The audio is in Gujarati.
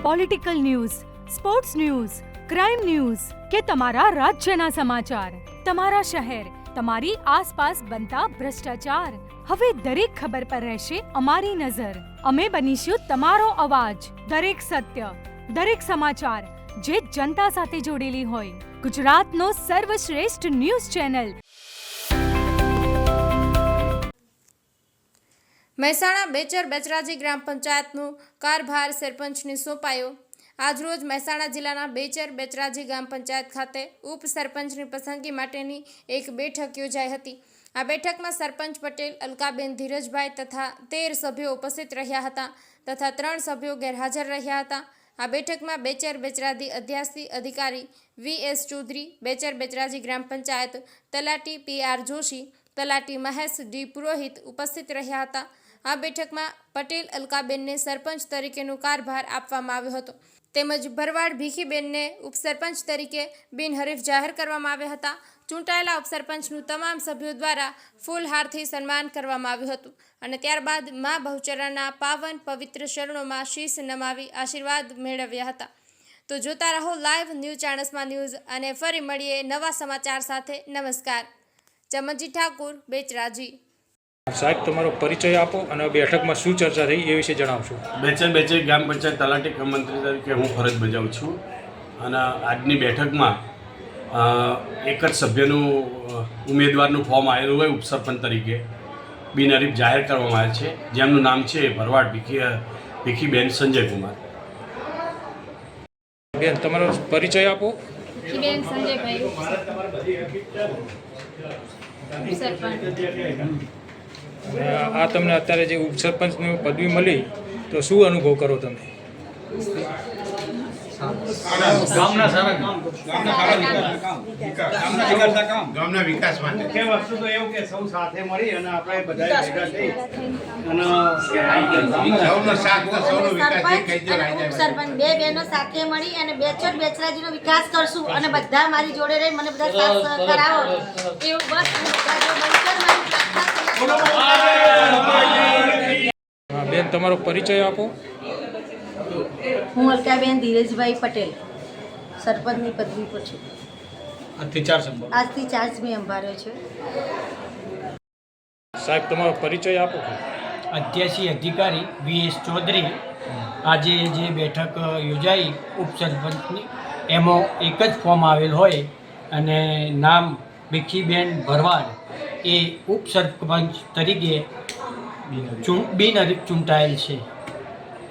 Political news, sports news, crime news કે તમારા રાજ્યના સમાચાર, તમારા શહેર, તમારી આસપાસ બનતા ભ્રષ્ટાચાર, હવે દરેક ખબર પર રહેશે અમારી નજર. અમે બનીશું તમારો અવાજ. દરેક સત્ય, દરેક સમાચાર જે જનતા સાથે જોડેલી હોય. ગુજરાતનો સર્વશ્રેષ્ઠ ન્યૂઝ ચેનલ. મહેસાણા બેચર બેચરાજી ગ્રામ પંચાયતનો કારભાર સરપંચને સોંપાયો. આજરોજ મહેસાણા જિલ્લાના બેચર બેચરાજી ગ્રામ પંચાયત ખાતે ઉપસરપંચની પસંદગી માટેની એક બેઠક યોજાઈ હતી. આ બેઠકમાં સરપંચ પટેલ અલકાબેન ધીરજભાઈ તથા 13 સભ્યો ઉપસ્થિત રહ્યા હતા તથા 3 સભ્યો ગેરહાજર રહ્યા હતા. આ બેઠકમાં બેચર બેચરાજી અધ્યાસી અધિકારી વી.એસ. ચૌધરી, બેચર બેચરાજી ગ્રામ પંચાયત તલાટી પી.આર. જોશી, તલાટી મહેશ ડી. પુરોહિત ઉપસ્થિત રહ્યા હતા. આ બેઠકમાં પટેલ અલકાબેનને સરપંચ તરીકેનો કારભાર આપવામાં આવ્યો હતો તેમજ ભરવાડ ભીખીબેનને ઉપસરપંચ તરીકે બિનહરીફ જાહેર કરવામાં આવ્યા હતા. ચૂંટાયેલા ઉપસરપંચનું તમામ સભ્યો દ્વારા ફૂલહારથી સન્માન કરવામાં આવ્યું હતું અને ત્યારબાદ મા બહુચરાના પાવન પવિત્ર ચરણોમાં શીશ નમાવી આશીર્વાદ મેળવ્યા હતા. તો જોતા રહો લાઈવ ન્યૂઝ ચાણસ્મા ન્યૂઝ અને ફરી મળીએ નવા સમાચાર સાથે. નમસ્કાર. ચમનજી ઠાકુર, બેચરાજી. સાહેબ, તમારો પરિચય આપો અને બેઠકમાં શું ચર્ચા થઈ એ વિશે જણાવશો. બેચર ગ્રામ પંચાયત તલાટી કમ મંત્રી તરીકે હું ફરજ બજાવું છું અને આજની બેઠકમાં એક જ સભ્યનું ઉમેદવારનું ફોર્મ આવેલું હોય ઉપસરપંચ તરીકે બિનહરીફ જાહેર કરવામાં આવે છે, જેમનું નામ છે ભરવાડ ભીખીબેન સંજયકુમાર. બેન, તમારો પરિચય આપો. બેન સંજયભાઈ, આ તમને અત્યારે જે ઉપસરપંચની પદવી મળી તો શું અનુભવ કરો તમે? ગામના વિકાસ માટે કે વસ્તુ તો એવું કે સૌ સાથે મળી અને આપણે બધા ભેગા થઈ અને સૌનો સાથ તો સૌનો વિકાસ થઈ કઈ જો આવી જાય. સરપંચ બે બહેનો સાથે મળી અને બેચર બેચરાજીનો વિકાસ કરશું અને બધા મારી જોડે રહી મને બધા સાથ કરાવો એવું બસ બેન, તમારો પરિચય આપો. હું અલકાબેન ધીરજભાઈ પટેલ સરપંચની પદવી પર છું. આજથી ચાર્જ મેં સંભાળ્યો છે. સાહેબ, તમારો પરિચય આપો. અધ્યાસી અધિકારી વી.એસ. ચૌધરી. આજે જે બેઠક યોજાઈ ઉપસરપંચની એમાં એક જ ફોર્મ આવેલ હોય અને નામ ભીખીબેન ભરવાડ એ ઉપસરપંચ તરીકે બિનહરીફ ચૂંટાયેલ છે.